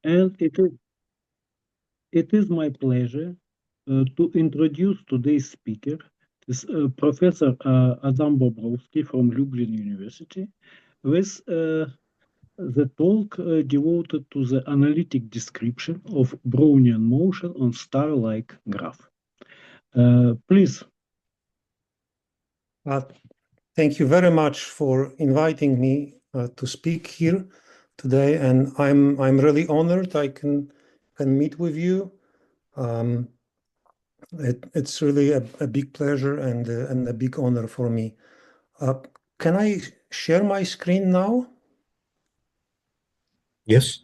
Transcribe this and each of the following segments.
And it is my pleasure to introduce today's speaker, this Professor Adam Bobrowski from Lublin University, with the talk devoted to the analytic description of Brownian motion on star-like graph. Please. Thank you very much for inviting me to speak here today, and I'm really honored I can meet with you. It's really a big pleasure and a big honor for me. Can I share my screen now? Yes.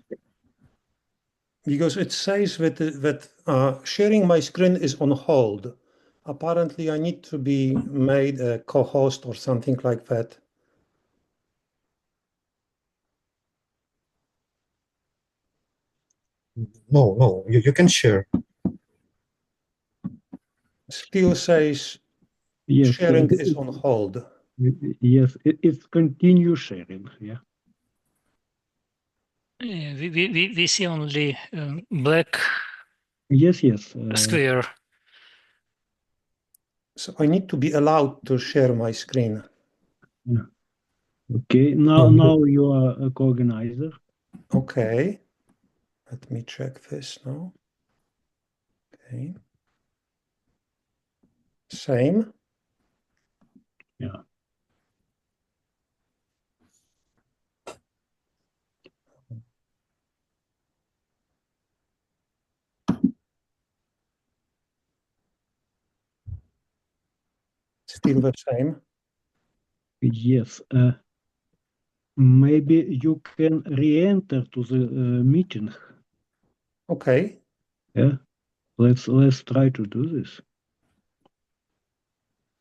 Because it says that sharing my screen is on hold. Apparently, I need to be made a co-host or something like that. No, you can share. Still says Yes, sharing is on hold. Yes, it's continue sharing. Yeah. We see only black Yes. square. So I need to be allowed to share my screen. Yeah. Okay. Now you are a co-organizer. Okay. Let me check this now. Okay. Same. Yeah. Still the same. Yes. Maybe you can re-enter to the meeting. Okay. Yeah. Let's try to do this.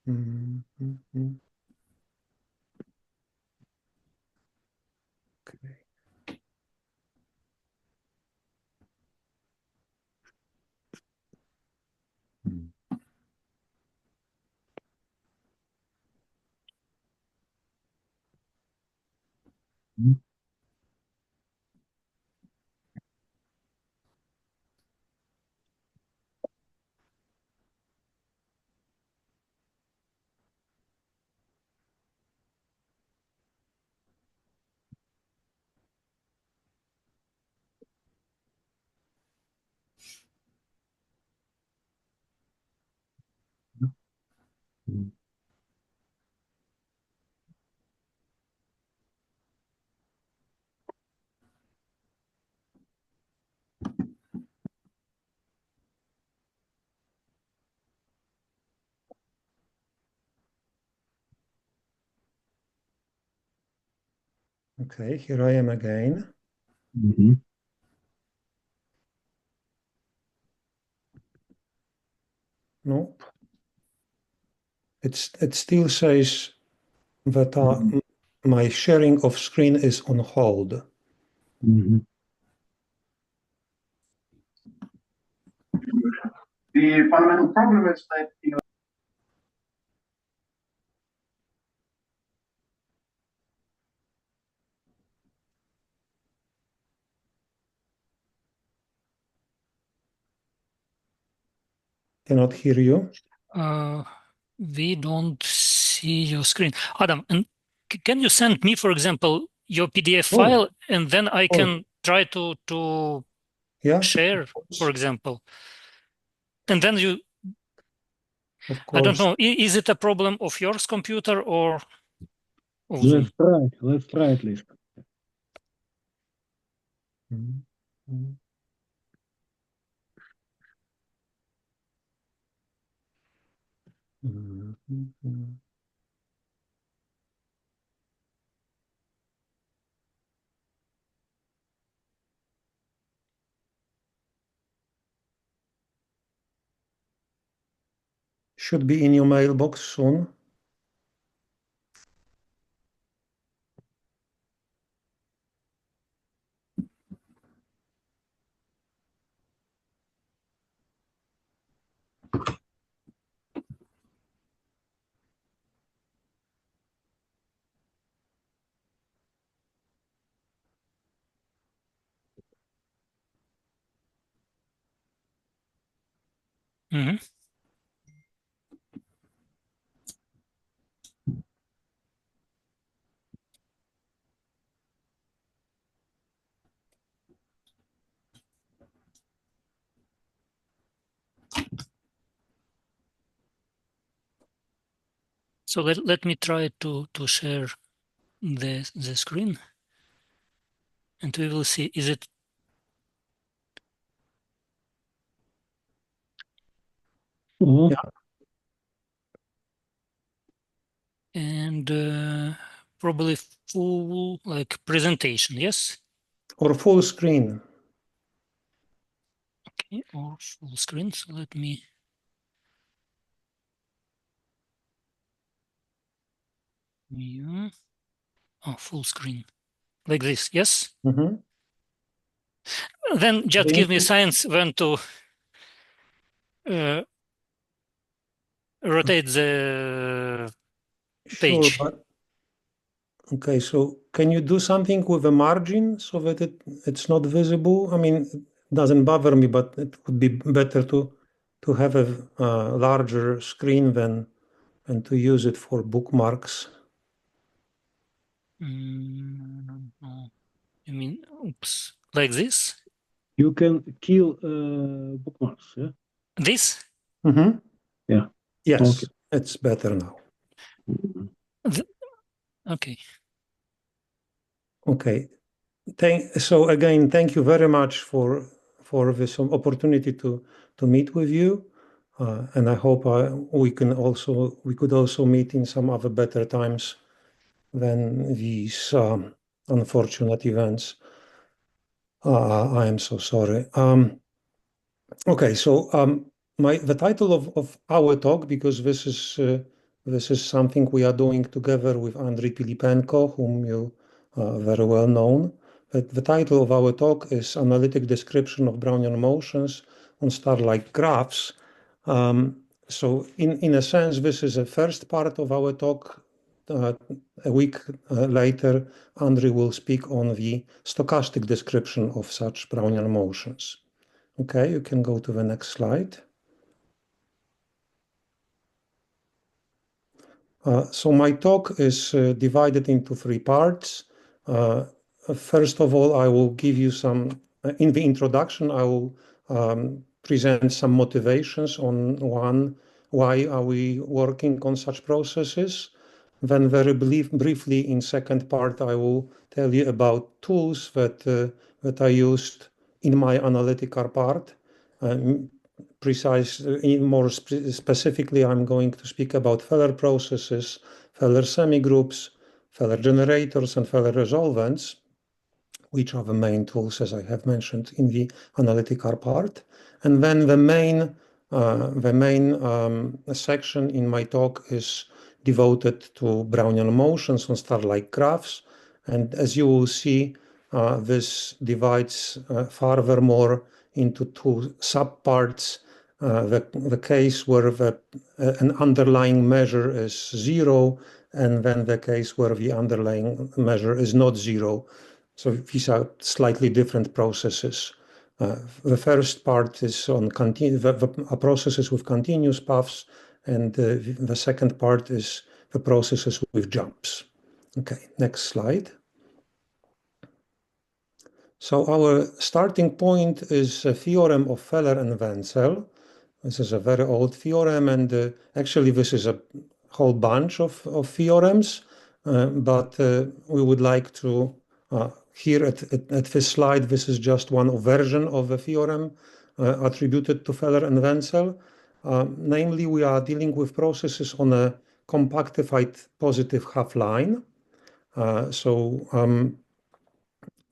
Mm-hmm. Okay. Okay, here I am again. Nope. It still says that my sharing of screen is on hold. The fundamental problem is that, Cannot hear you. We don't see your screen. Adam, and can you send me, for example, your PDF file, and then I can try to share, for example. And then you, of course. I don't know, is it a problem of yours computer or of Let's try at least. Should be in your mailbox soon. Mm-hmm. So let me try to share the screen, and we will see, is it Yeah. and probably full like presentation, yes? Or full screen. Okay, or full screen. So let me. Yeah. Oh, full screen. Like this, yes? Mm-hmm. Then just give me signs when to rotate the Sure, page. but okay, so can you do something with a margin so that it's not visible? I mean, it doesn't bother me, but it would be better to have a larger screen than and to use it for bookmarks. No. I mean, oops, like this? You can kill bookmarks, yeah? This? Mm-hmm. Yeah. Yes, Okay. it's better now. Okay. Okay. So again, thank you very much for this opportunity to meet with you, and I hope we could also meet in some other better times than these unfortunate events. I am so sorry. Okay, so the title of our talk, because this is something we are doing together with Andriy Pilipenko, whom you very well known. But the title of our talk is Analytic Description of Brownian Motions on Star-like Graphs. So in a sense, this is the first part of our talk. A week later, Andriy will speak on the stochastic description of such Brownian motions. Okay, you can go to the next slide. So my talk is divided into three parts. First of all, I will give you some, in the introduction, I will present some motivations on why are we working on such processes. Then very briefly in second part, I will tell you about tools that I used in my analytical part. More specifically, I'm going to speak about Feller processes, Feller semigroups, Feller generators, and Feller resolvents, which are the main tools, as I have mentioned, in the analytical part. And then the main section in my talk is devoted to Brownian motions on star-like graphs. And as you will see, this divides furthermore into two subparts. The case where an underlying measure is zero, and then the case where the underlying measure is not zero. So these are slightly different processes. The first part is on processes with continuous paths, and the second part is the processes with jumps. Okay, next slide. So our starting point is a theorem of Feller and Wenzel. This is a very old theorem, and actually this is a whole bunch of theorems, but we would like to, here at this slide, this is just one version of the theorem attributed to Feller and Wenzel. Namely, we are dealing with processes on a compactified positive half line.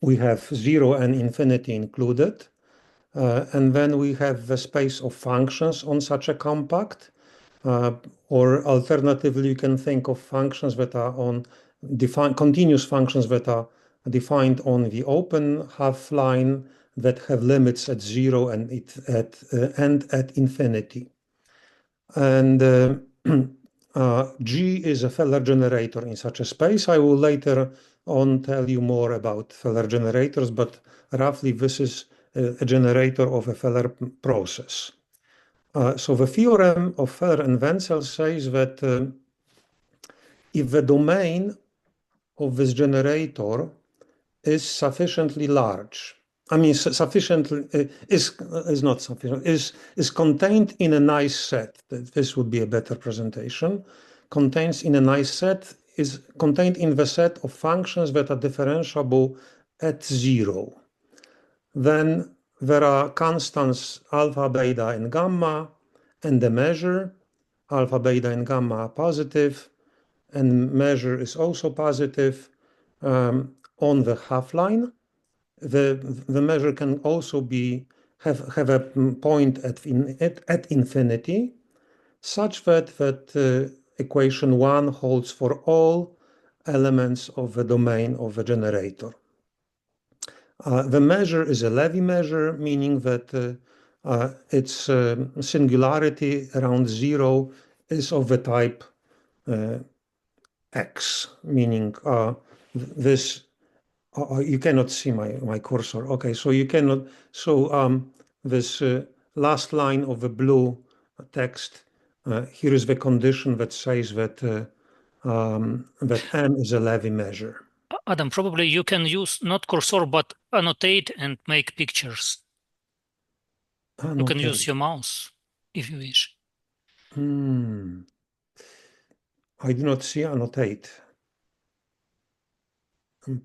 We have 0 and infinity included. And then we have the space of functions on such a compact. Or alternatively, you can think of functions that are on continuous functions that are defined on the open half line that have limits at 0 and at infinity. And G is a Feller generator in such a space. I will later on tell you more about Feller generators, but roughly this is a generator of a Feller process. So the theorem of Feller and Wenzel says that if the domain of this generator is sufficiently large, I mean, sufficiently is not sufficient, is contained in a nice set. This would be a better presentation. Contains in a nice set, is contained in the set of functions that are differentiable at 0. Then there are constants alpha, beta, and gamma, and the measure. Alpha, beta, and gamma are positive, and measure is also positive on the half-line. The measure can also have a point at infinity, such that equation 1 holds for all elements of the domain of the generator. The measure is a Levy measure, meaning that its singularity around 0 is of the type X, meaning this. You cannot see my cursor. Okay, so you cannot. So this last line of the blue text, here is the condition that says that that M is a Levy measure. Adam, probably you can use not cursor, but annotate and make pictures. Annotate. You can use your mouse if you wish. I do not see annotate.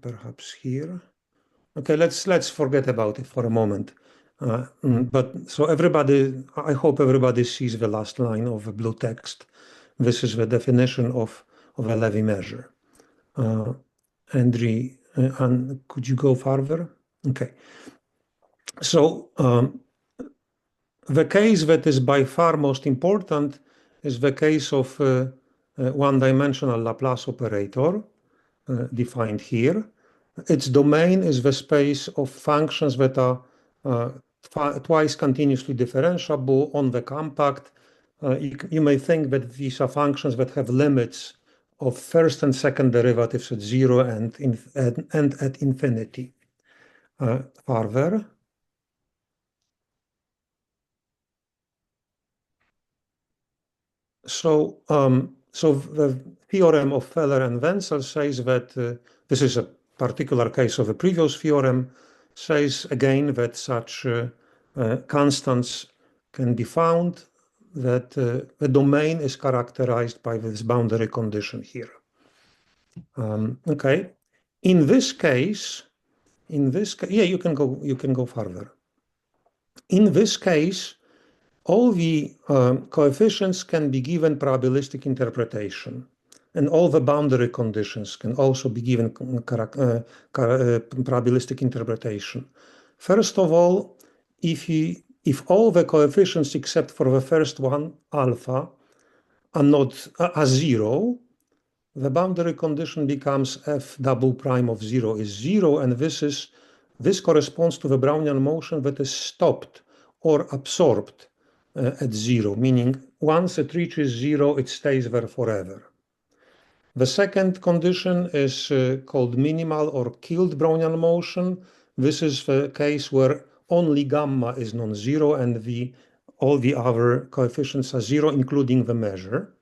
Perhaps here. Okay, let's forget about it for a moment. But so everybody, I hope everybody sees the last line of the blue text. This is the definition of a Levy measure. Andrew, could you go further? Okay. So the case that is by far most important is the case of one-dimensional Laplace operator defined here. Its domain is the space of functions that are twice continuously differentiable on the compact. You may think that these are functions that have limits of first and second derivatives at 0 and at infinity. Further. So the theorem of Feller and Wenzel says that this is a particular case of a previous theorem, says again that such constants can be found, that the domain is characterized by this boundary condition here. Okay, in this case, yeah, you can go further. In this case, all the coefficients can be given probabilistic interpretation, and all the boundary conditions can also be given probabilistic interpretation. First of all, if all the coefficients except for the first one, alpha, are 0, the boundary condition becomes f double prime of 0 is 0, and this corresponds to the Brownian motion that is stopped or absorbed at 0, meaning once it reaches 0, it stays there forever. The second condition is called minimal or killed Brownian motion. This is the case where only gamma is non-zero and all the other coefficients are 0, including the measure.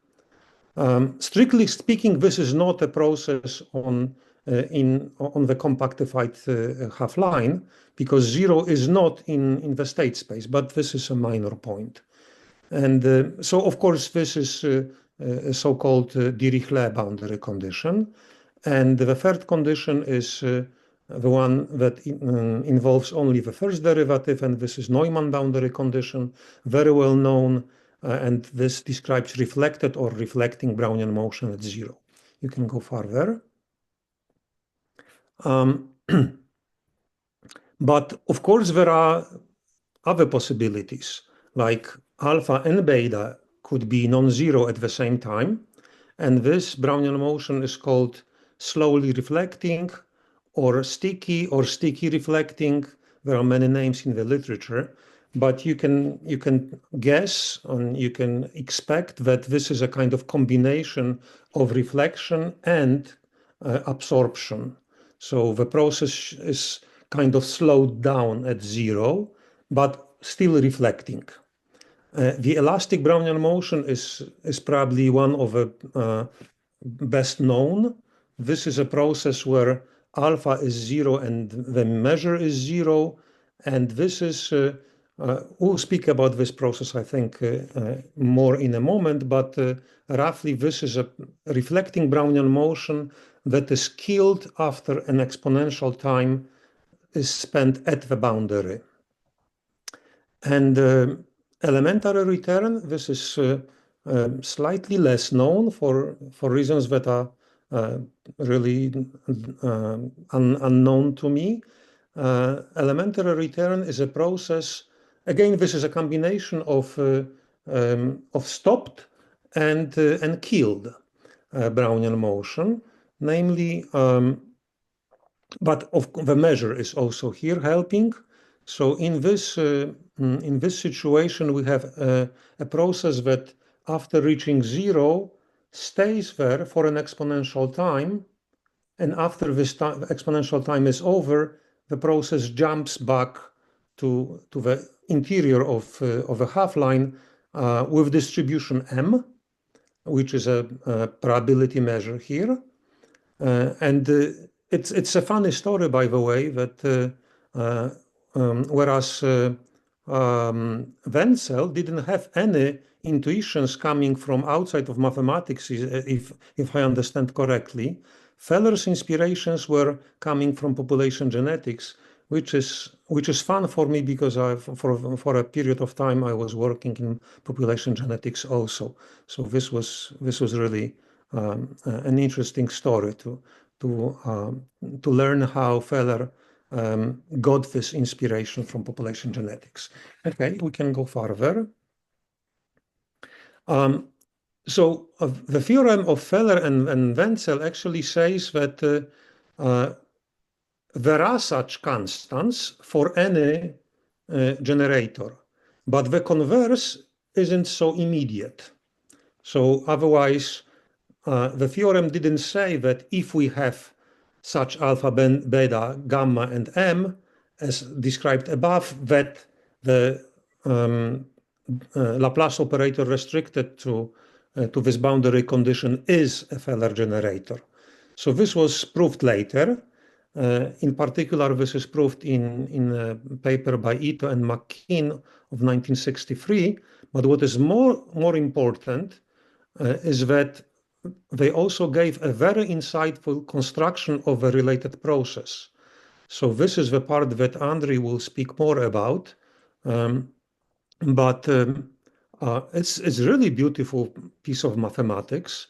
Strictly speaking, this is not a process on the compactified half-line, because 0 is not in the state space, but this is a minor point. And so, of course, this is a so-called Dirichlet boundary condition. And the third condition is the one that involves only the first derivative, and this is Neumann boundary condition, very well known, and this describes reflected or reflecting Brownian motion at 0. You can go further. But of course, there are other possibilities, like alpha and beta could be non-zero at the same time, and this Brownian motion is called slowly reflecting or sticky reflecting. There are many names in the literature, but you can guess and you can expect that this is a kind of combination of reflection and absorption. So the process is kind of slowed down at 0, but still reflecting. The elastic Brownian motion is probably one of the best known. This is a process where alpha is 0 and the measure is 0. And this is, we'll speak about this process, I think, more in a moment, but roughly this is a reflecting Brownian motion that is killed after an exponential time is spent at the boundary. And elementary return, this is slightly less known for reasons that are really unknown to me. Elementary return is a process, again, this is a combination of stopped and killed Brownian motion, namely, but the measure is also here helping. So in this situation, we have a process that after reaching 0 stays there for an exponential time, and after this exponential time is over, the process jumps back to the interior of a half-line with distribution m, which is a probability measure here. And it's a funny story, by the way, that whereas Wenzel didn't have any intuitions coming from outside of mathematics, if I understand correctly, Feller's inspirations were coming from population genetics, which is fun for me because for a period of time I was working in population genetics also. So this was really an interesting story to learn how Feller got this inspiration from population genetics. Okay, we can go further. So the theorem of Feller and Wenzel actually says that there are such constants for any generator, but the converse isn't so immediate. So otherwise, the theorem didn't say that if we have such alpha, beta, gamma, and m, as described above, that the Laplace operator restricted to this boundary condition is a Feller generator. So this was proved later. In particular, this is proved in a paper by Ito and McKean of 1963. But what is more important is that they also gave a very insightful construction of a related process. So this is the part that Andrei will speak more about. But it's really beautiful piece of mathematics,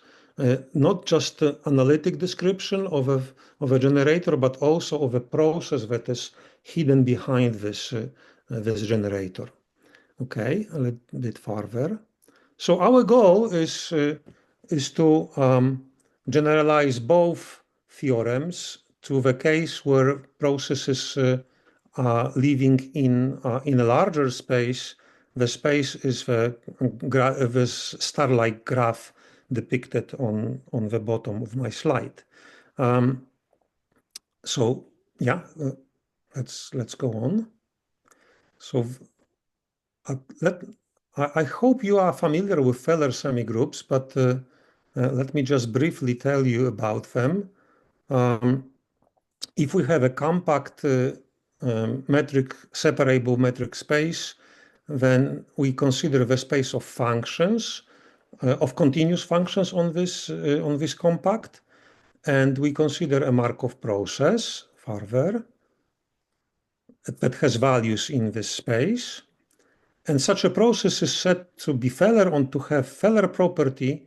not just analytic description of a generator, but also of a process that is hidden behind this generator. Okay, a little bit further. So our goal is to generalize both theorems to the case where processes are living in a larger space. The space is this star-like graph depicted on the bottom of my slide. So yeah, let's go on. So I hope you are familiar with Feller semigroups, but let me just briefly tell you about them. If we have a compact separable metric space, then we consider the space of functions, of continuous functions on this compact, and we consider a Markov process further that has values in this space. And such a process is said to be Feller or to have Feller property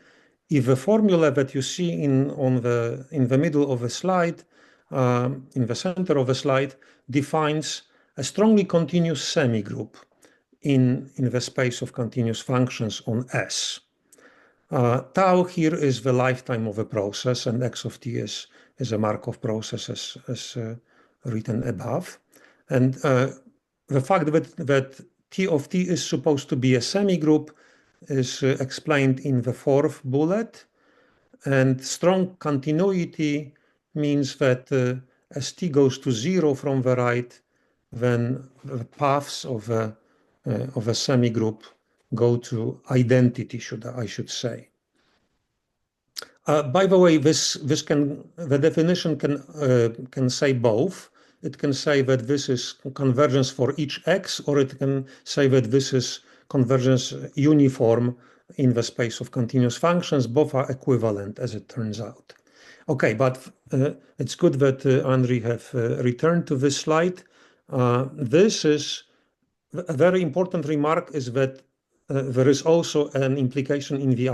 if the formula that you see in the middle of the slide, in the center of the slide, defines a strongly continuous semigroup in the space of continuous functions on S. Tau here is the lifetime of a process, and x of t is a Markov process as written above. And the fact that T of t is supposed to be a semigroup is explained in the fourth bullet. And strong continuity means that as t goes to 0 from the right, then the paths of a semigroup go to identity, I should say. By the way, the definition can say both. It can say that this is convergence for each x, or it can say that this is convergence uniform in the space of continuous functions. Both are equivalent, as it turns out. Okay, but it's good that Andri have returned to this slide. This is a very important remark, is that there is also an implication in the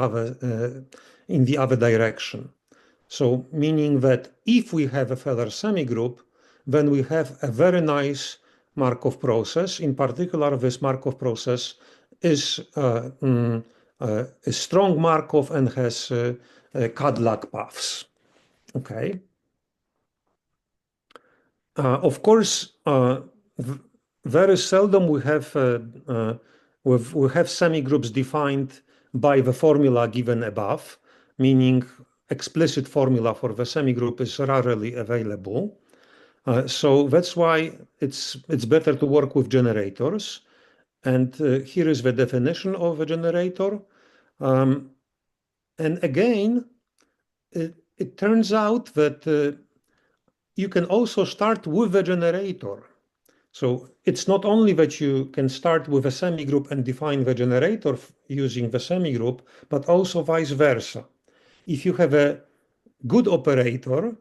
other direction. So meaning that if we have a Feller semigroup, then we have a very nice Markov process. In particular, this Markov process is a strong Markov and has Cadillac paths. Okay. Of course, very seldom we have semigroups defined by the formula given above, meaning explicit formula for the semigroup is rarely available. So that's why it's better to work with generators. And here is the definition of a generator. And again, it turns out that you can also start with the generator. So it's not only that you can start with a semigroup and define the generator using the semigroup, but also vice versa. If you have a good operator,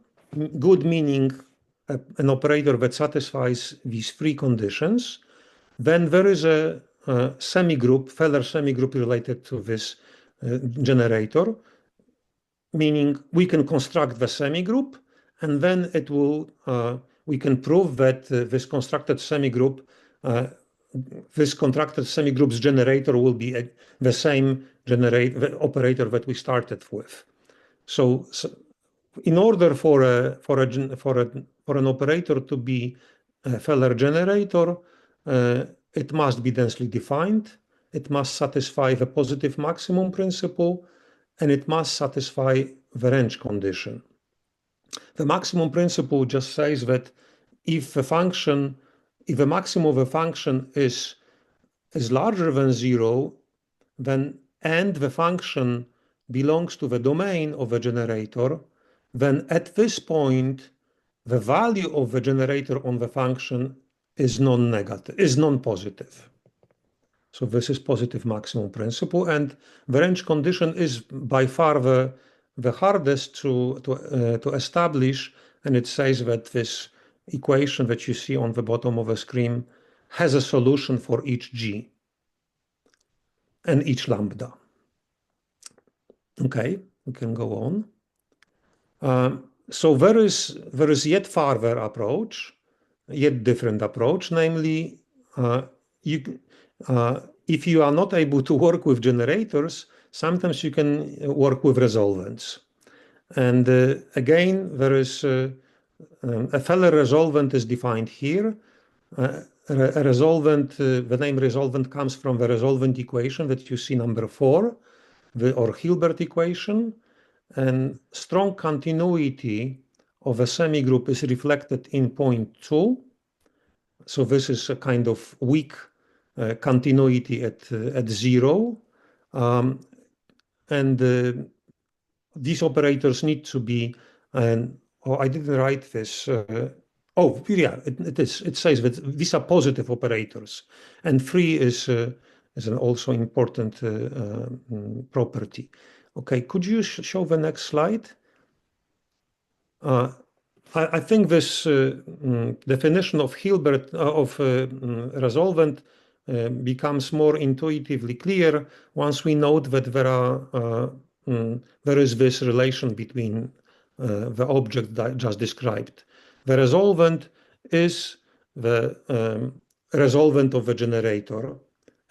good meaning an operator that satisfies these three conditions, then there is a semigroup, Feller semigroup related to this generator, meaning we can construct the semigroup, and then it will we can prove that this constructed semigroup's generator will be the same operator that we started with. So in order for an operator to be a Feller generator, it must be densely defined, it must satisfy the positive maximum principle, and it must satisfy the range condition. The maximum principle just says that if the maximum of a function is larger than 0, then and the function belongs to the domain of the generator, then at this point, the value of the generator on the function is non-negative, is non-positive. So this is positive maximum principle, and the range condition is by far the hardest to establish, and it says that this equation that you see on the bottom of the screen has a solution for each g and each lambda. Okay, we can go on. So there is yet further approach, yet different approach, namely if you are not able to work with generators, sometimes you can work with resolvents. And again, there is a Feller resolvent is defined here. A resolvent, the name resolvent comes from the resolvent equation that you see number 4, or Hilbert equation. And strong continuity of a semigroup is reflected in point 2. So this is a kind of weak continuity at 0. And these operators need to be, oh, I didn't write this. Oh, yeah, it says that these are positive operators. And 3 is an also important property. Okay, could you show the next slide? I think this definition of Hilbert of resolvent becomes more intuitively clear once we note that there is this relation between the object that I just described. The resolvent is the resolvent of the generator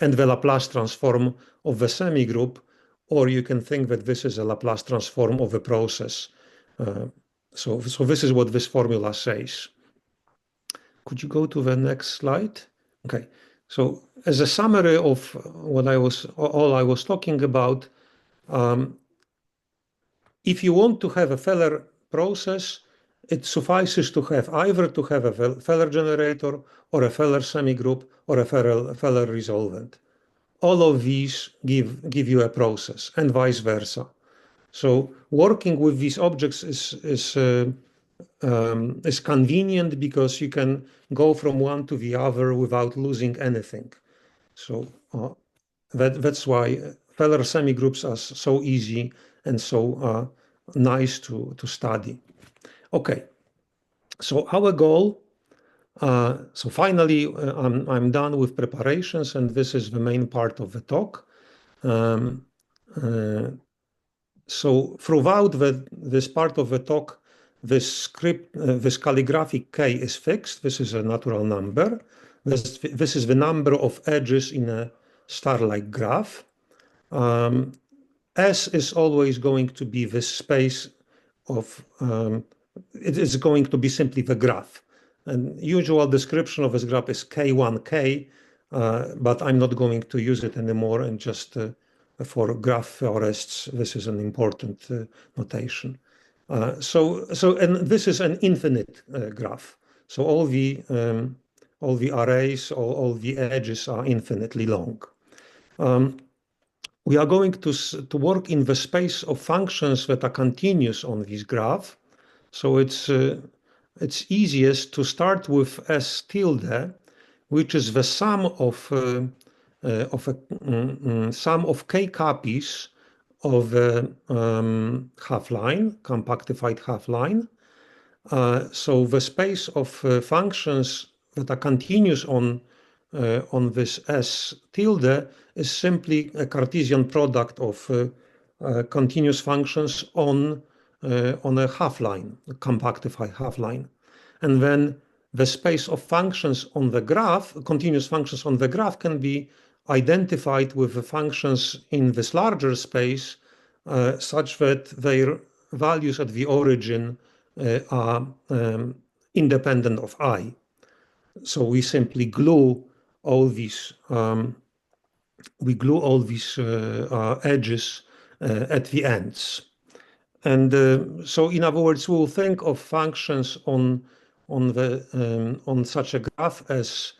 and the Laplace transform of the semigroup, or you can think that this is a Laplace transform of a process. So this is what this formula says. Could you go to the next slide? Okay. So as a summary of what all I was talking about, if you want to have a Feller process, it suffices to have either a Feller generator or a Feller semigroup or a Feller resolvent. all of these give you a process, and vice versa. So working with these objects is convenient because you can go from one to the other without losing anything. So that's why Feller semigroups are so easy and so nice to study. Okay, so our goal. So finally, I'm done with preparations, and this is the main part of the talk. So throughout this part of the talk, this calligraphic k is fixed. This is a natural number. This is the number of edges in a star-like graph. S is always going to be this space of, it is going to be simply the graph. And usual description of this graph is K1K, but I'm not going to use it anymore, and just for graph theorists, this is an important notation. And this is an infinite graph. So all the arrays, all the edges are infinitely long. We are going to work in the space of functions that are continuous on this graph. So it's easiest to start with S tilde, which is the sum of sum of k copies of the half-line, compactified half-line. So the space of functions that are continuous on this S tilde is simply a Cartesian product of continuous functions on a half-line, a compactified half-line. And then the space of functions on the graph, continuous functions on the graph, can be identified with the functions in this larger space such that their values at the origin are independent of I. So we simply glue all these edges at the ends. And so, in other words, we'll think of functions on such a graph as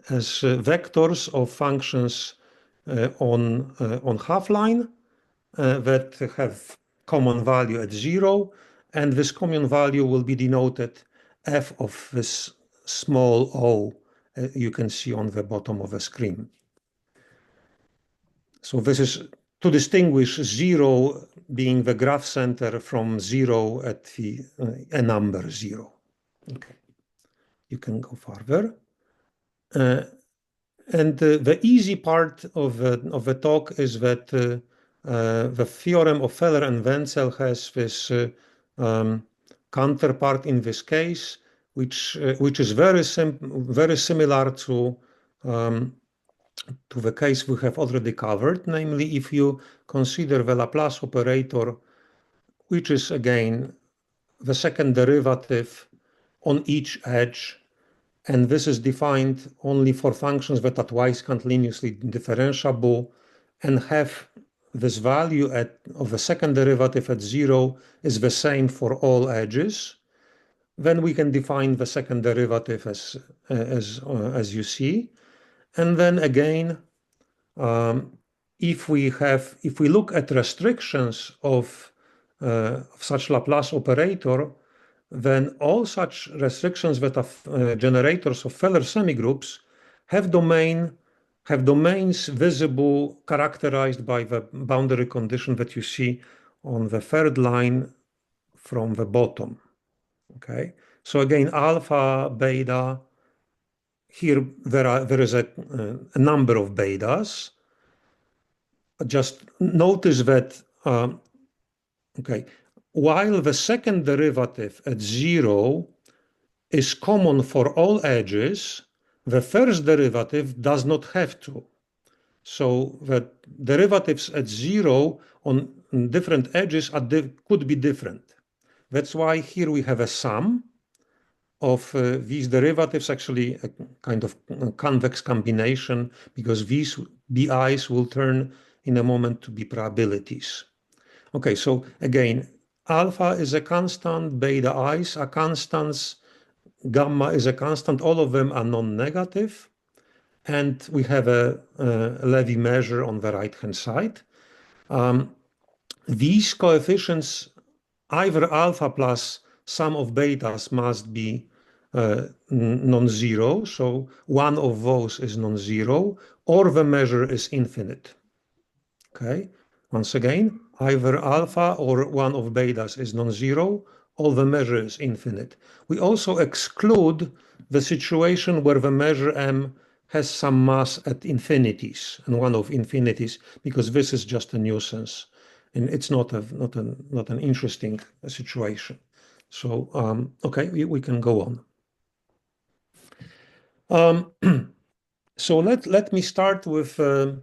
vectors of functions on half-line that have common value at 0, and this common value will be denoted f of this small o you can see on the bottom of the screen. So this is to distinguish 0 being the graph center from 0 at the a number 0. Okay, you can go further. And the easy part of the talk is that the theorem of Feller and Wenzel has this counterpart in this case, which is very similar to the case we have already covered, namely if you consider the Laplace operator, which is again the second derivative on each edge, and this is defined only for functions that are twice continuously differentiable and have this value of the second derivative at 0 is the same for all edges. Then we can define the second derivative as you see. And then again, if we look at restrictions of such Laplace operator, then all such restrictions that are generators of Feller semigroups have domains visible, characterized by the boundary condition that you see on the third line from the bottom. Okay, so again, alpha, beta. Here there is a number of betas. Just notice that okay, while the second derivative at 0 is common for all edges, the first derivative does not have to. So the derivatives at 0 on different edges could be different. That's why here we have a sum of these derivatives, actually a kind of convex combination, because these BIs will turn in a moment to be probabilities. Okay, so again, alpha is a constant, beta i's are constants, gamma is a constant, all of them are non-negative. and we have a Levy measure on the right-hand side. These coefficients, either alpha plus sum of betas must be non-zero, so one of those is non-zero, or the measure is infinite. Okay, once again, either alpha or one of betas is non-zero, or the measure is infinite. We also exclude the situation where the measure m has some mass at infinities, and one of infinities, because this is just a nuisance, and it's not an interesting situation. So okay, we can go on. So let me start with a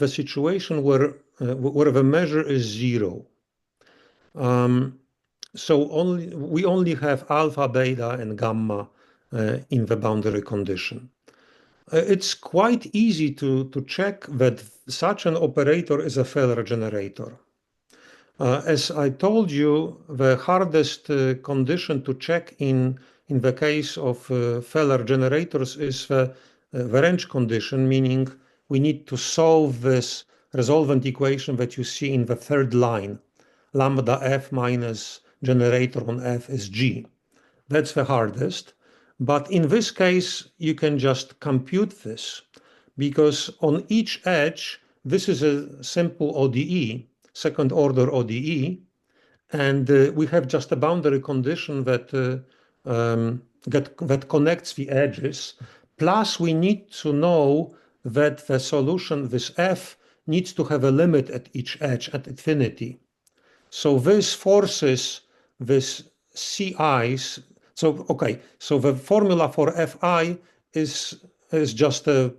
situation where the measure is zero. So we only have alpha, beta, and gamma in the boundary condition. It's quite easy to check that such an operator is a Feller generator. As I told you, the hardest condition to check in the case of Feller generators is the range condition, meaning we need to solve this resolvent equation that you see in the third line. Lambda f minus generator on f is g. That's the hardest. But in this case, you can just compute this, because on each edge, this is a simple ODE, second order ODE, and we have just a boundary condition that connects the edges. Plus, we need to know that the solution, this f, needs to have a limit at each edge at infinity. So this forces this CIs. So okay, so the formula for Fi is just a,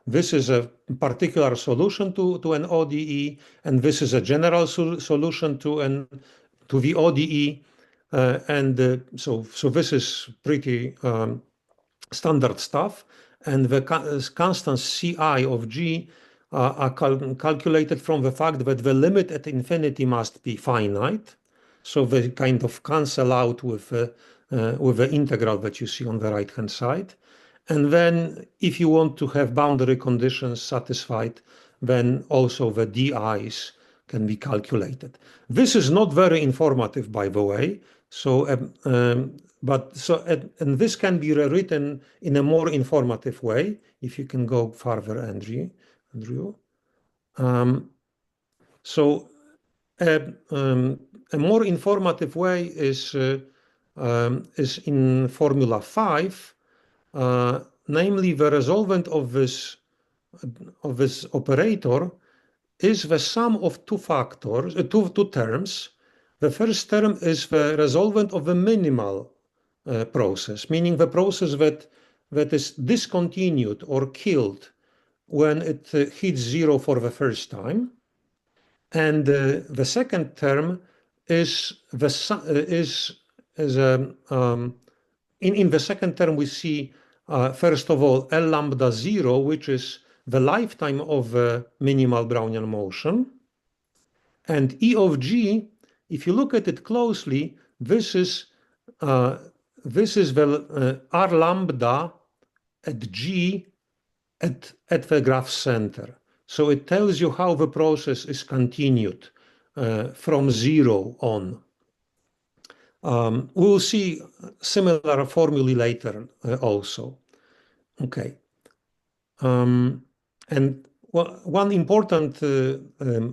this is a particular solution to an ODE, and this is a general solution to the ODE, so this is pretty standard stuff, and the constant CI of G are calculated from the fact that the limit at infinity must be finite. So they kind of cancel out with the integral that you see on the right-hand side. And then if you want to have boundary conditions satisfied, then also the DIs can be calculated. This is not very informative, by the way. So, and this can be rewritten in a more informative way. If you can go further, Andrew. So a more informative way is in Formula 5, namely the resolvent of this operator is the sum of two factors, two terms. The first term is the resolvent of the minimal process, meaning the process that is discontinued or killed when it hits zero for the first time. And the second term is in the second term we see first of all L lambda 0, which is the lifetime of minimal Brownian motion, and E of G. If you look at it closely, this is the R lambda at G at the graph center. So it tells you how the process is continued from zero on. We'll see similar formulae later also. Okay. And one important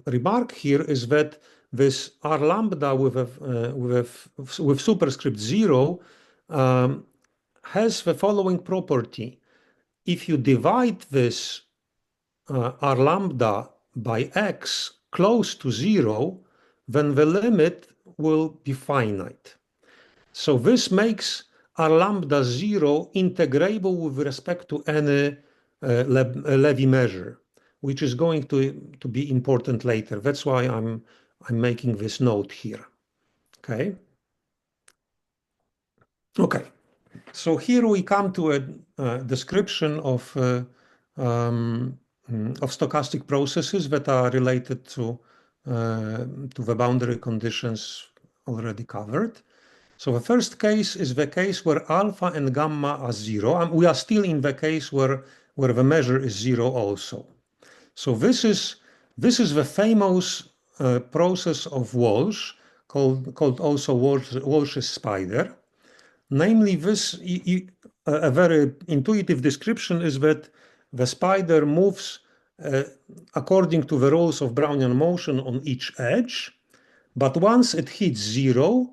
remark here is that this R lambda with superscript 0 has the following property. If you divide this R lambda by x close to 0, then the limit will be finite. So this makes R lambda 0 integrable with respect to any Levy measure, which is going to be important later. That's why I'm making this note here. Okay. Okay. So here we come to a description of stochastic processes that are related to the boundary conditions already covered. So the first case is the case where alpha and gamma are 0. And we are still in the case where the measure is 0 also. So this is the famous process of Walsh, called also Walsh's spider. Namely, a very intuitive description is that the spider moves according to the rules of Brownian motion on each edge, but once it hits 0,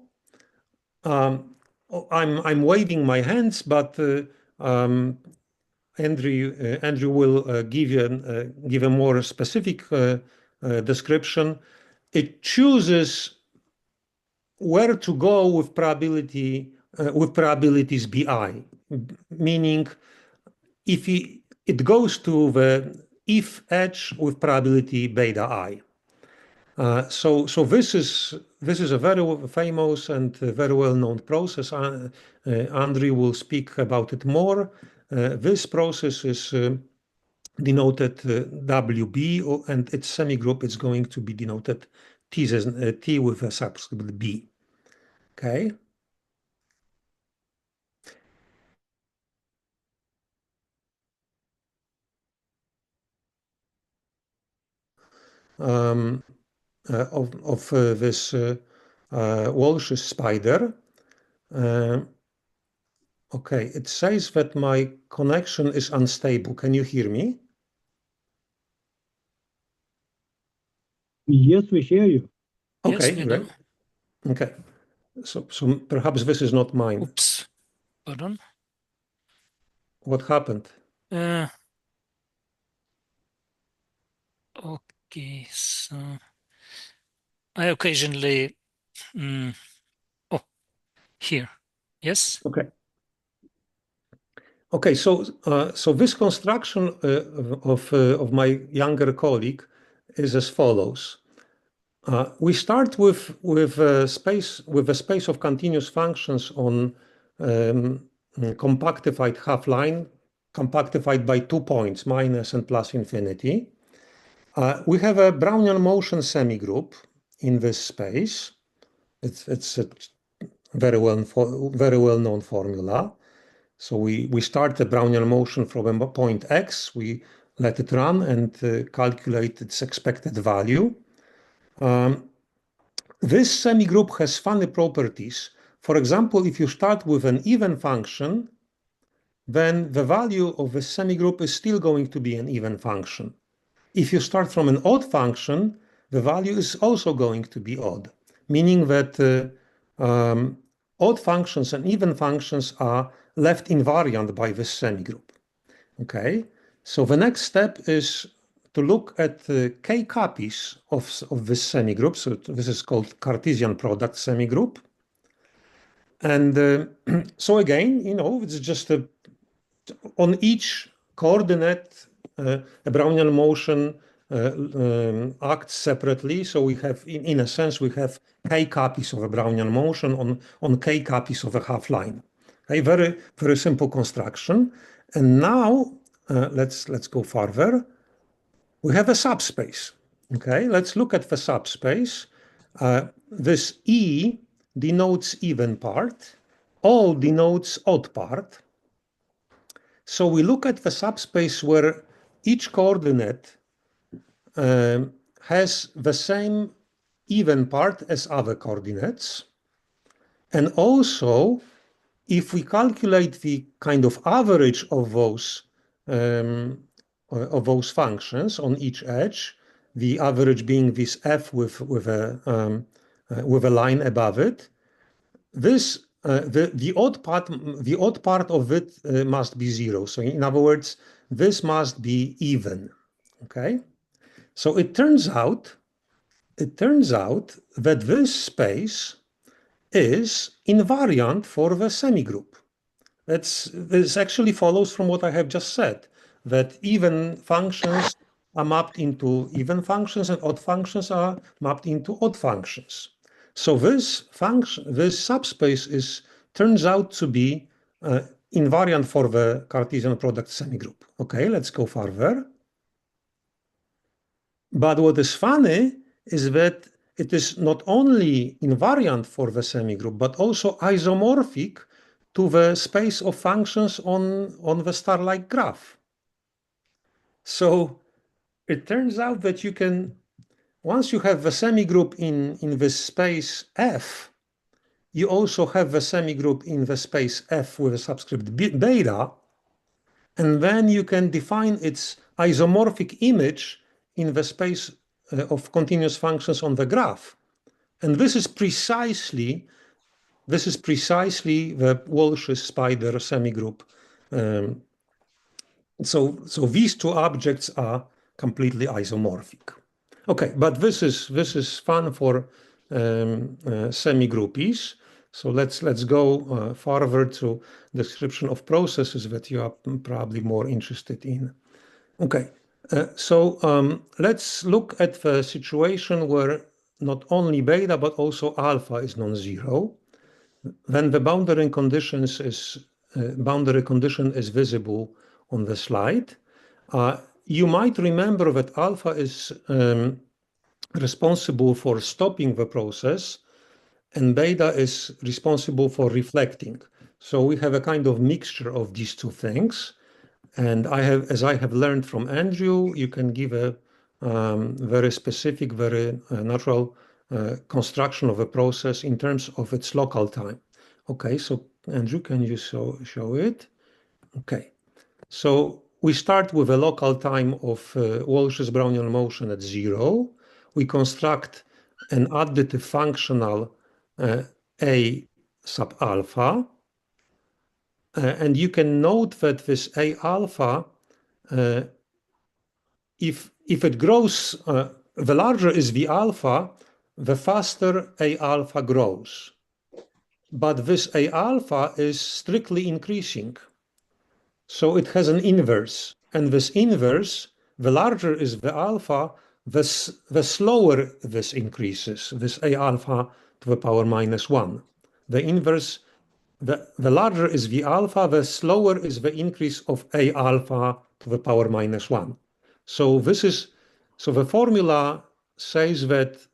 I'm waving my hands, but Andrew will give a more specific description. It chooses where to go with probabilities bi, meaning if it goes to the if edge with probability beta I. So this is a very famous and very well-known process. Andrew will speak about it more. This process is denoted WB, and its semigroup is going to be denoted T with a subscript B. Okay. Of this Walsh's spider. Okay, it says that my connection is unstable. Can you hear me? Yes, we hear you. Okay, Yes, great. Okay, so perhaps this is not mine. Oops, pardon. What happened? Okay, so I occasionally, here, yes. Okay. Okay, so this construction of my younger colleague is as follows. We start with a space of continuous functions on compactified half-line, compactified by 2 points, minus and plus infinity. We have a Brownian motion semigroup in this space. It's a very well-known formula. So we start the Brownian motion from a point x, we let it run and calculate its expected value. This semigroup has funny properties. For example, if you start with an even function, then the value of the semigroup is still going to be an even function. If you start from an odd function, the value is also going to be odd, meaning that odd functions and even functions are left invariant by this semigroup. Okay, so the next step is to look at the k copies of this semigroup. So this is called Cartesian product semigroup. And so again, it's just on each coordinate, a Brownian motion acts separately. So we have, in a sense, we have k copies of a Brownian motion on k copies of a half-line. A very, very simple construction. And now let's go further. We have a subspace. Okay, let's look at the subspace. This E denotes even part, O denotes odd part. So we look at the subspace where each coordinate has the same even part as other coordinates. And also, if we calculate the kind of average of those functions on each edge, the average being this f with a line above it, this the odd part of it must be 0. So in other words, this must be even. Okay, so it turns out that this space is invariant for the semigroup. This actually follows from what I have just said, that even functions are mapped into even functions and odd functions are mapped into odd functions. So this subspace turns out to be invariant for the Cartesian product semigroup. Okay, let's go further. But what is funny is that it is not only invariant for the semigroup, but also isomorphic to the space of functions on the star-like graph. So it turns out that you can, once you have the semigroup in this space F, you also have the semigroup in the space F with a subscript beta, and then you can define its isomorphic image in the space of continuous functions on the graph. And this is precisely the Walsh's spider semigroup. So these two objects are completely isomorphic. Okay, but this is fun for semigroupies. So let's go further to description of processes that you are probably more interested in. Okay, let's look at the situation where not only beta but also alpha is non-zero. Then the boundary condition is visible on the slide. You might remember that alpha is responsible for stopping the process, and beta is responsible for reflecting. So we have a kind of mixture of these two things. And as I have learned from Andrew, you can give a very specific, very natural construction of a process in terms of its local time. Okay, so Andrew, can you show it? Okay, so we start with a local time of Walsh's Brownian motion at 0. We construct an additive functional A sub alpha. And you can note that this A alpha, if it grows, the larger is the alpha, the faster A alpha grows. But this A alpha is strictly increasing. So it has an inverse. And this inverse, the larger is the alpha, the slower this increases, this A alpha to the power -1. The inverse, the larger is the alpha, the slower is the increase of A alpha to the power -1. So the formula says that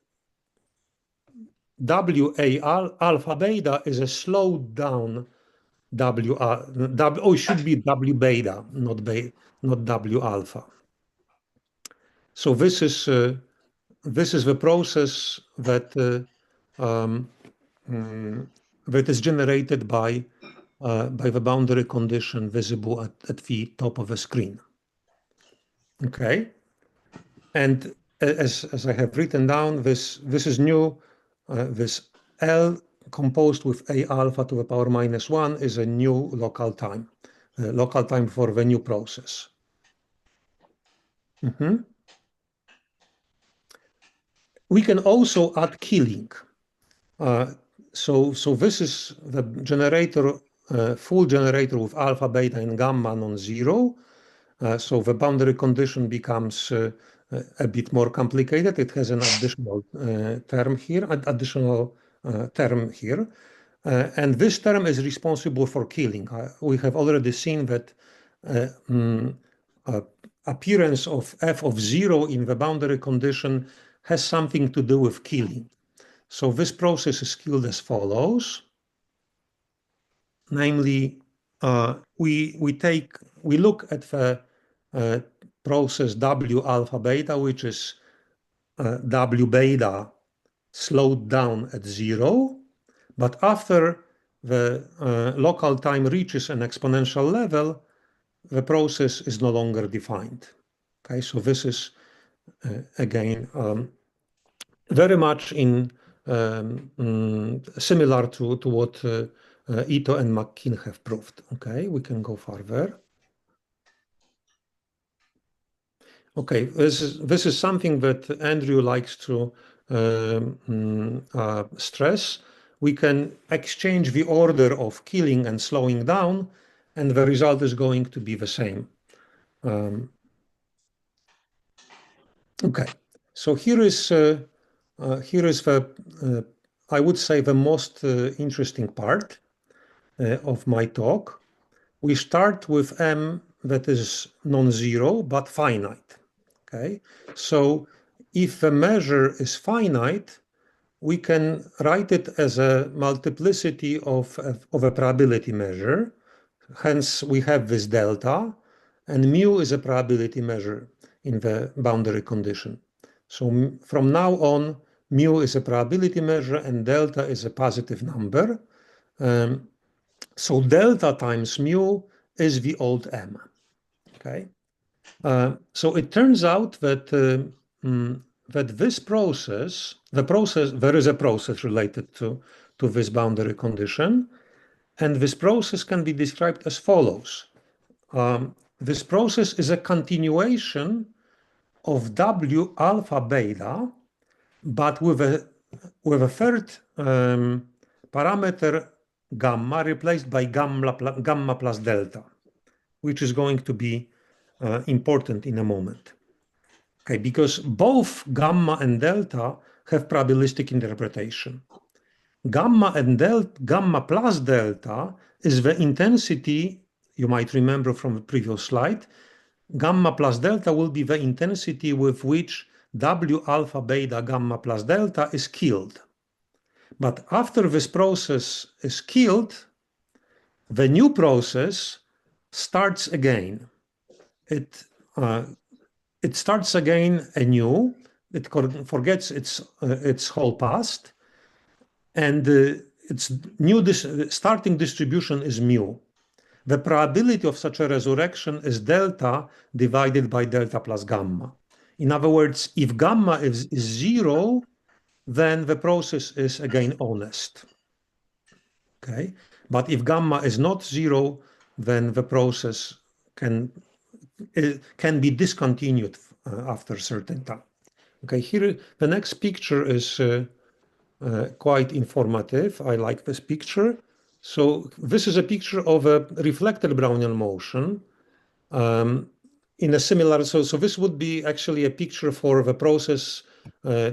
WA alpha beta is a slowed down it should be W beta, not W alpha. So this is the process that that is generated by the boundary condition visible at the top of the screen. Okay, and as I have written down, this is new. This L composed with A alpha to the power -1 is a new local time for the new process. We can also add killing. So this is the generator, full generator with alpha, beta, and gamma non-zero. So the boundary condition becomes a bit more complicated. It has an additional term here, and this term is responsible for killing. We have already seen that appearance of f of 0 in the boundary condition has something to do with killing. So this process is killed as follows. Namely, we look at the process W alpha beta, which is W beta slowed down at 0, but after the local time reaches an exponential level, the process is no longer defined. Okay, so this is again very much in similar to what Ito and McKean have proved. Okay, we can go further. Okay, this is something that Andrew likes to stress. We can exchange the order of killing and slowing down, and the result is going to be the same. Okay, so here is the I would say the most interesting part of my talk. We start with M that is non-zero but finite. Okay, so if the measure is finite, we can write it as a multiplicity of a probability measure. Hence, we have this delta, and mu is a probability measure in the boundary condition. So from now on, mu is a probability measure and delta is a positive number. So delta times mu is the old m. Okay. So it turns out that that this process, there is a process related to this boundary condition, and this process can be described as follows. This process is a continuation of W alpha beta, but with a third parameter gamma replaced by gamma plus delta, which is going to be important in a moment. Okay, because both gamma and delta have probabilistic interpretation. Gamma plus delta is the intensity, you might remember from the previous slide. Gamma plus delta will be the intensity with which W alpha beta gamma plus delta is killed. But after this process is killed, the new process starts again. It starts again anew. It forgets its whole past, and its new starting distribution is mu. The probability of such a resurrection is delta divided by delta plus gamma. In other words, if gamma is 0, then the process is again honest. Okay, but if gamma is not 0, then the process can be discontinued after a certain time. Okay, here the next picture is quite informative. I like this picture. So this is a picture of a reflected Brownian motion in a similar, so this would be actually a picture for the process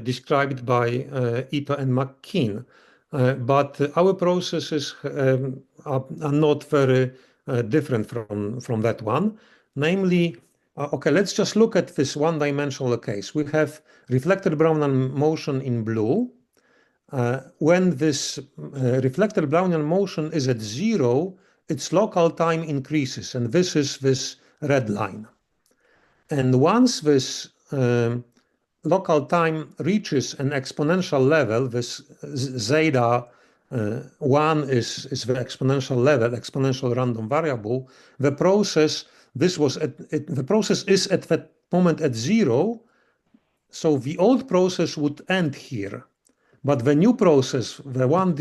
described by Ito and McKean. But our processes are not very different from that one. Namely, okay, let's just look at this one-dimensional case. We have reflected Brownian motion in blue. When this reflected Brownian motion is at 0, its local time increases, and this is this red line. And once this local time reaches an exponential level, this zeta 1 is the exponential level, exponential random variable, the process is at that moment at 0, so the old process would end here. But the new process, the one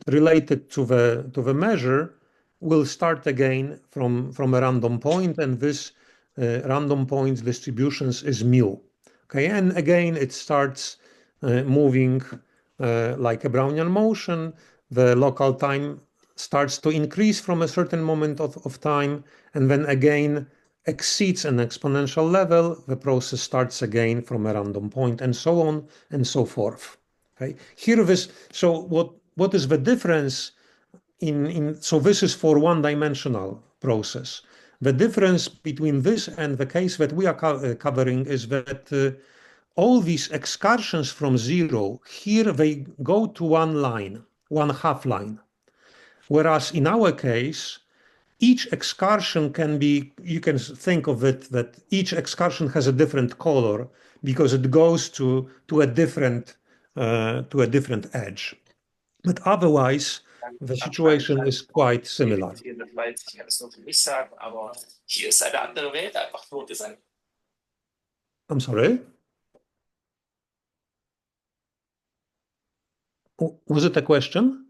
related to the measure, will start again from a random point, and this random point distributions is mu. Okay, and again it starts moving like a Brownian motion. The local time starts to increase from a certain moment of time, and then again exceeds an exponential level. The process starts again from a random point, and so on and so forth. Okay, here so what is the difference so this is for one-dimensional process. The difference between this and the case that we are covering is that all these excursions from 0, here they go to one line, one half line. Whereas in our case, each excursion can be, you can think of it that each excursion has a different color because it goes to a different edge. But otherwise, the situation is quite similar. I'm sorry? Was it a question?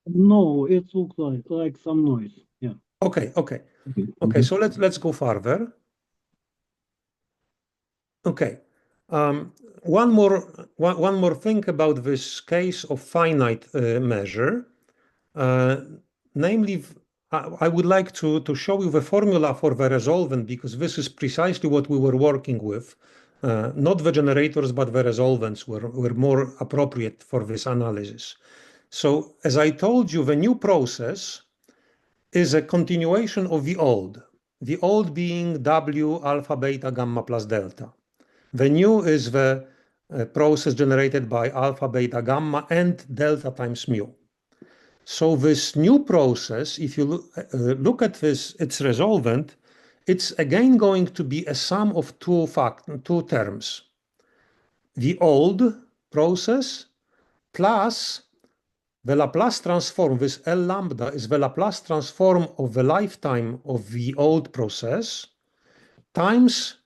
No, it looks like some noise. Yeah. Okay. So let's go further. Okay. One more thing about this case of finite measure. Namely, I would like to show you the formula for the resolvent, because this is precisely what we were working with. Not the generators, but the resolvents were more appropriate for this analysis. So, as I told you, the new process is a continuation of the old being W alpha beta gamma plus delta. The nu is the process generated by alpha, beta, gamma, and delta times mu. So this new process, if you look at this, its resolvent, it's again going to be a sum of two terms. The old process plus the Laplace transform, this L lambda is the Laplace transform of the lifetime of the old process times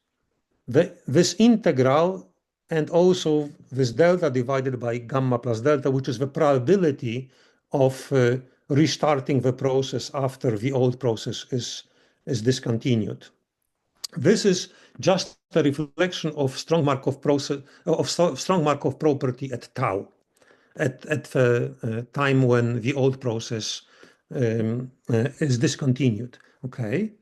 this integral and also this delta divided by gamma plus delta, which is the probability of restarting the process after the old process is discontinued. This is just a reflection of strong Markov process of strong Markov property at tau, at the time when the old process is discontinued. Okay,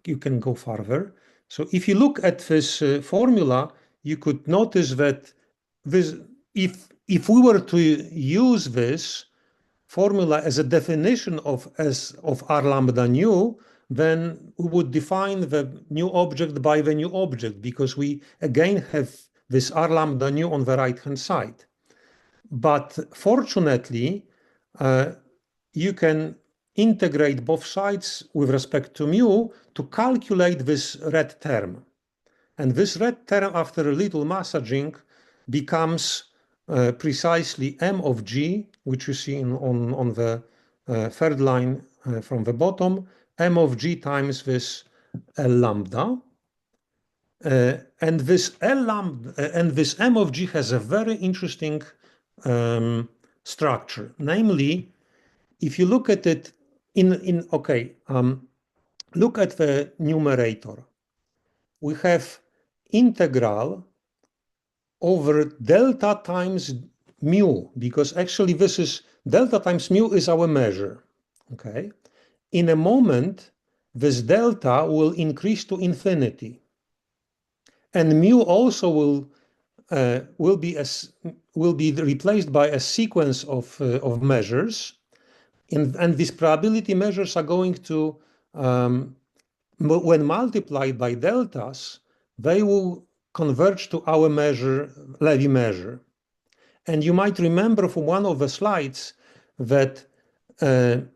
you can go further. So if you look at this formula, you could notice that this, if we were to use this formula as a definition of R lambda nu, then we would define the new object by the new object, because we again have this R lambda nu on the right-hand side. But fortunately, you can integrate both sides with respect to mu to calculate this red term. And this red term, after a little massaging, becomes precisely m of g, which you see on the third line from the bottom, m of g times this L lambda. And this L lambda and this m of g has a very interesting structure. Namely, if you look at it look at the numerator. We have integral over delta times mu, because actually this is delta times mu is our measure. Okay, in a moment this delta will increase to infinity, and mu also will be replaced by a sequence of measures, and these probability measures are going to when multiplied by deltas, they will converge to our measure, Levy measure. And you might remember from one of the slides that the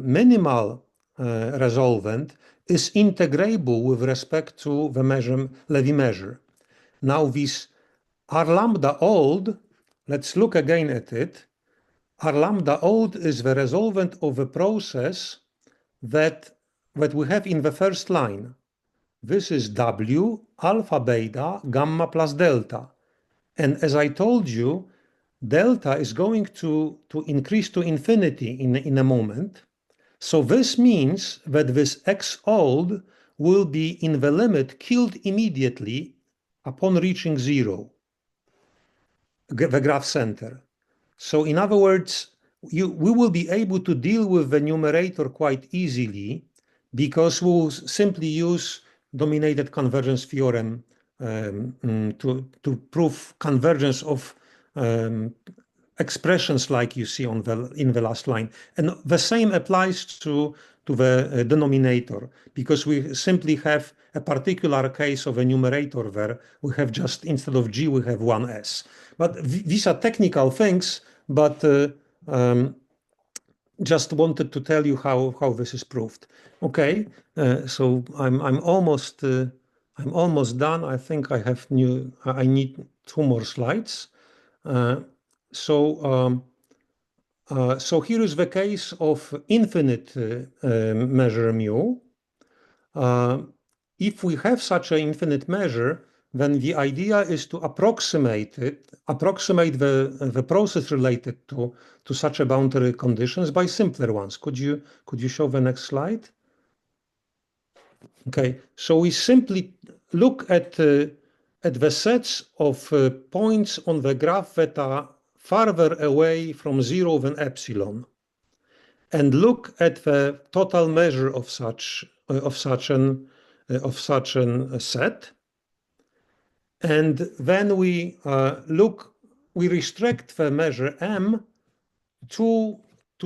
minimal resolvent is integrable with respect to the Levy measure. Now this R lambda old, let's look again at it. R lambda old is the resolvent of a process that we have in the first line. This is W, alpha, beta, gamma plus delta. And as I told you, delta is going to increase to infinity in a moment. So this means that this X old will be in the limit killed immediately upon reaching zero, the graph center. So in other words, we will be able to deal with the numerator quite easily, because we will simply use dominated convergence theorem to prove convergence of expressions like you see in the last line. And the same applies to the denominator, because we simply have a particular case of a numerator where we have just, instead of g, we have one s. But these are technical things, but just wanted to tell you how this is proved. Okay, so I'm almost done. I think I need 2 more slides. So here is the case of infinite measure mu. If we have such an infinite measure, then the idea is to approximate the process related to such a boundary conditions by simpler ones. Could you show the next slide? Okay, so we simply look at the sets of points on the graph that are farther away from zero than epsilon, and look at the total measure of such a set. And then we restrict the measure M to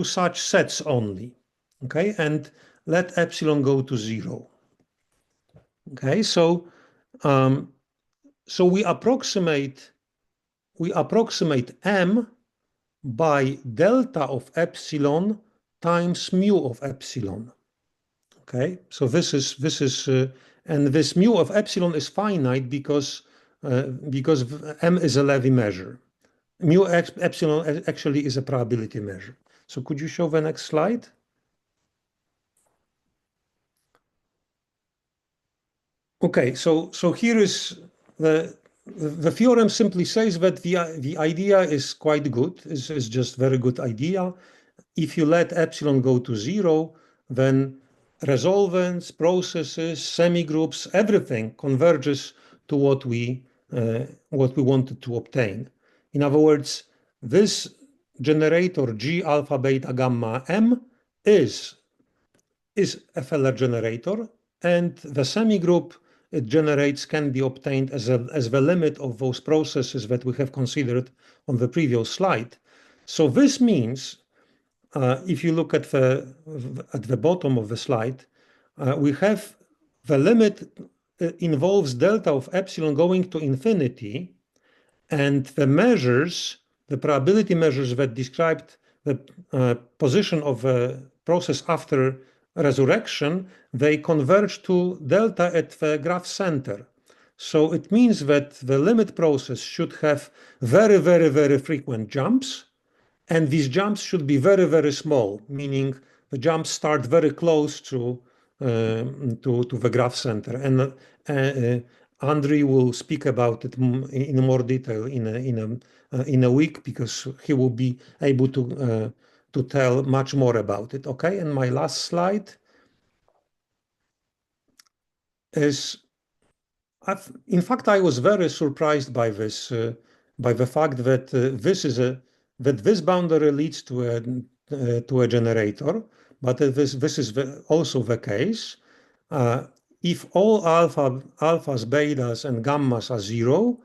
such sets only, okay, and let epsilon go to zero. Okay, so So we approximate m by delta of epsilon times mu of epsilon. Okay, so this is and this mu of epsilon is finite because m is a Levy measure. Mu epsilon actually is a probability measure. So could you show the next slide? Okay, so here is the theorem simply says that the idea is quite good, is just very good idea. If you let epsilon go to 0, then resolvents, processes, semigroups, everything converges to what we wanted to obtain. In other words, this generator G alpha beta gamma M is a Feller generator, and the semigroup it generates can be obtained as the limit of those processes that we have considered on the previous slide. So this means, if you look at the bottom of the slide, we have the limit involves delta of epsilon going to infinity, and the measures, the probability measures that described the position of a process after resurrection, they converge to delta at the graph center. So it means that the limit process should have very, very, very frequent jumps, and these jumps should be very, very small, meaning the jumps start very close to the graph center. And Andrei will speak about it in more detail in a week, because he will be able to tell much more about it. Okay, and my last slide is, in fact, I was very surprised by this, by the fact that this boundary leads to a generator, but this is also the case. If all alphas, betas, and gammas are 0,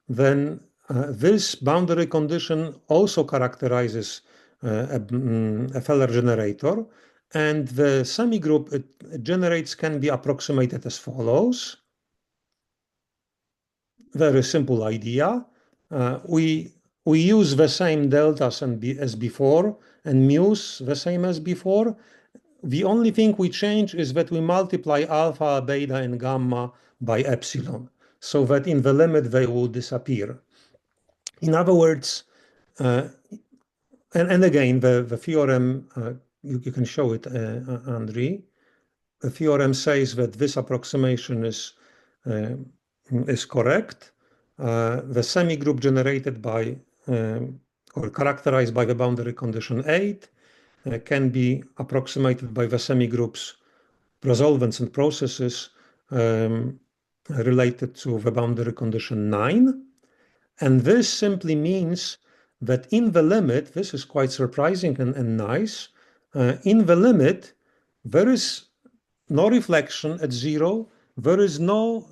then this boundary condition also characterizes a Feller generator, and the semigroup it generates can be approximated as follows. Very simple idea. We use the same deltas as before, and mu's the same as before. The only thing we change is that we multiply alpha, beta, and gamma by epsilon, so that in the limit they will disappear. In other words, and again, the theorem, you can show it, Andrei. The theorem says that this approximation is correct. The semigroup generated by or characterized by the boundary condition 8 can be approximated by the semigroups resolvents and processes related to the boundary condition 9. And this simply means that in the limit, this is quite surprising and nice, in the limit, there is no reflection at 0, there is no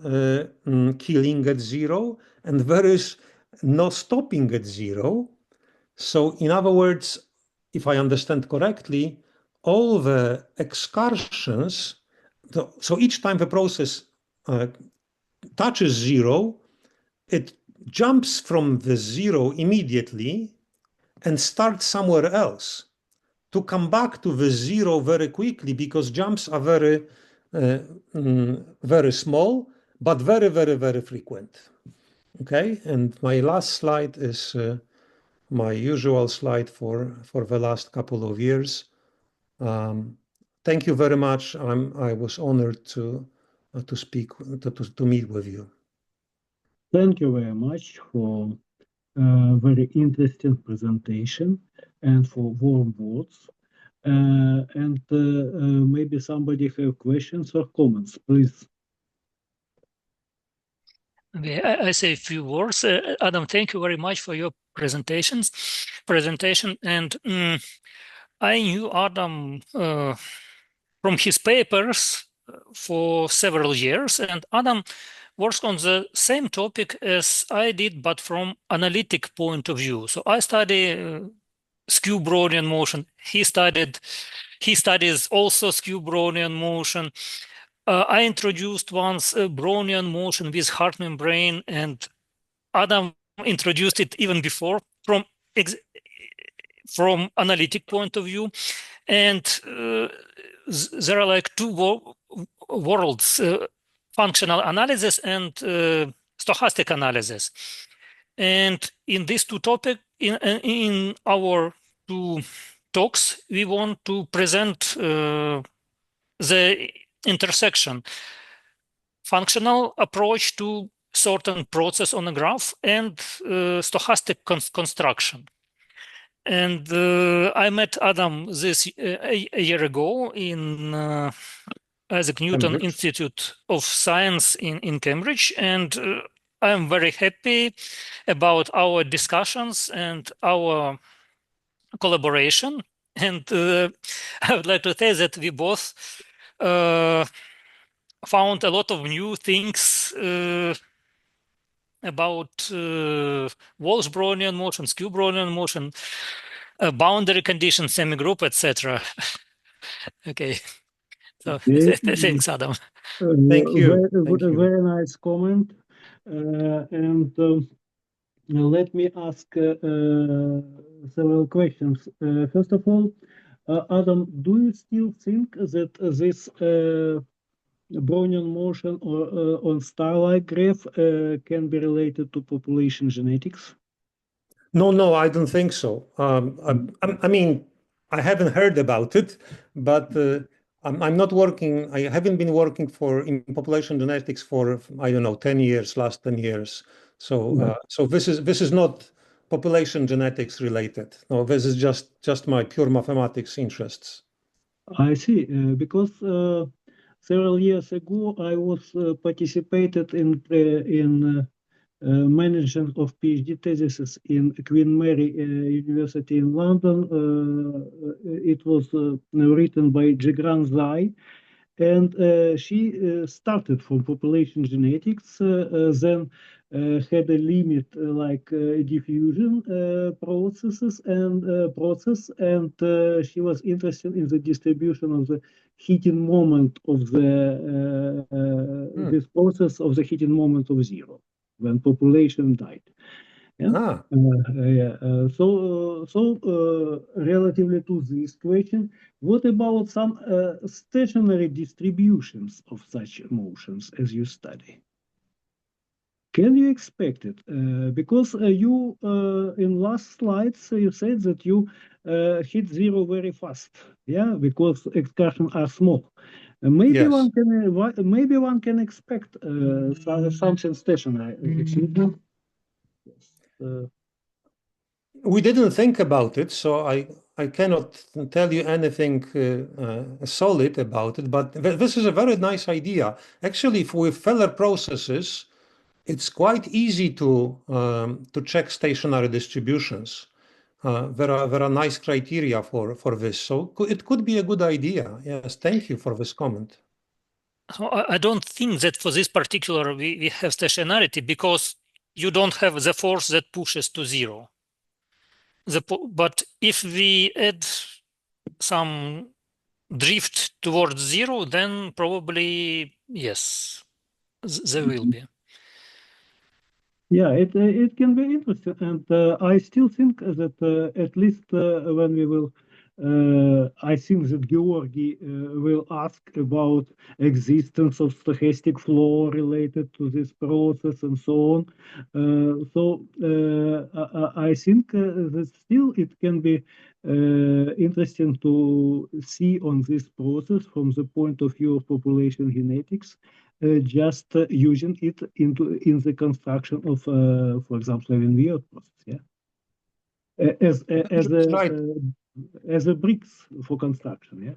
killing at 0, and there is no stopping at 0. So in other words, if I understand correctly, all the excursions, so each time the process touches 0, it jumps from the 0 immediately and starts somewhere else to come back to the 0 very quickly, because jumps are very, very small, but very, very, very frequent. Okay, and my last slide is my usual slide for the last couple of years. Thank you very much. I was honored to speak, to meet with you. Thank you very much for a very interesting presentation and for warm words. And maybe somebody have questions or comments, please. Okay, I say a few words. Adam, thank you very much for your presentation. And I knew Adam from his papers for several years, and Adam works on the same topic as I did, but from analytic point of view. So I study skew Brownian motion. He studies also skew Brownian motion. I introduced once Brownian motion with hard membrane, and Adam introduced it even before from analytic point of view. And there are like two worlds, functional analysis and stochastic analysis. And in these two topics, in our two talks, we want to present the intersection, functional approach to certain process on a graph and stochastic construction. And I met Adam this a year ago in Isaac Newton Cambridge. Institute of Science in Cambridge, and I'm very happy about our discussions and our collaboration. And I would like to say that we both found a lot of new things about Walsh Brownian motion, skew Brownian motion, boundary conditions, semigroup, etc. Okay, so thanks, Adam. Thank you. Thank you. Very nice comment. And let me ask several questions. First of all, Adam, do you still think that this Brownian motion or on star-like graph can be related to population genetics? No, I don't think so. I mean, I haven't heard about it, but I'm not working. I haven't been working in population genetics for, I don't know, 10 years, last 10 years. So so this is not population genetics related. No, this is just my pure mathematics interests. I see, because several years ago I was participated in management of PhD theses in Queen Mary University in London. It was written by Jigran Zai, and she started from population genetics, then had a limit like diffusion processes and she was interested in the distribution of the heating moment of the this process of the heating moment of zero when population died. Yeah. Relatively to this question, what about some stationary distributions of such motions as you study? Can you expect it? Because you, in last slides, you said that you hit zero very fast, yeah, because excursions are small. Maybe Yes. one can expect something stationary. We didn't think about it, so I cannot tell you anything solid about it, but this is a very nice idea. Actually, with Feller processes, it's quite easy to check stationary distributions. There are nice criteria for this, so it could be a good idea. Yes, thank you for this comment. So I don't think that for this particular we have stationarity, because you don't have the force that pushes to zero. But if we add some drift towards zero, then probably yes, there will be. Yeah, it can be interesting, and I still think that at least when we will, I think that Georgi will ask about existence of stochastic flow related to this process and so on. I think that still it can be interesting to see on this process from the point of view of population genetics. Just using it in the construction of, for example, an NVO process, yeah, as a bricks for construction, yeah.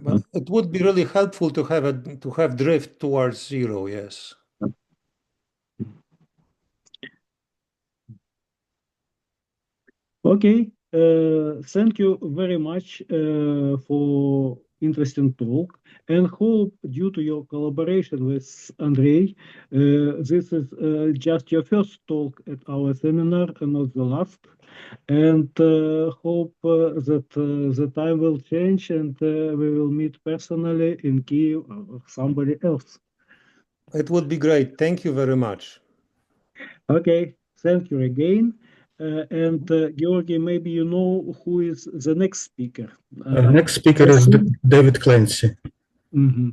But it would be really helpful to have drift towards zero. Yes. Okay. Thank you very much for interesting talk, and hope due to your collaboration with Andrei, this is just your first talk at our seminar and not the last. And hope that the time will change and we will meet personally in Kiev or somebody else. It would be great. Thank you very much. Okay, thank you again. And Georgi, maybe you know who is the next speaker. Next speaker is David Clancy. Mm-hmm.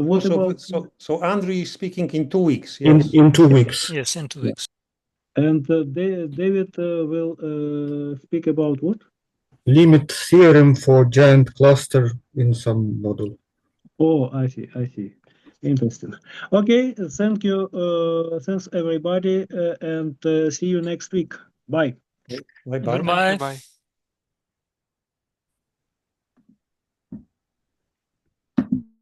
What about so Andrew is speaking in 2 weeks? Yes. In 2 weeks. Yes, in 2 weeks. And David will speak about what? Limit theorem for giant cluster in some model. Oh, I see. Interesting. Okay, thank you. Thanks everybody, and see you next week. Bye. Bye-bye. Goodbye. Bye.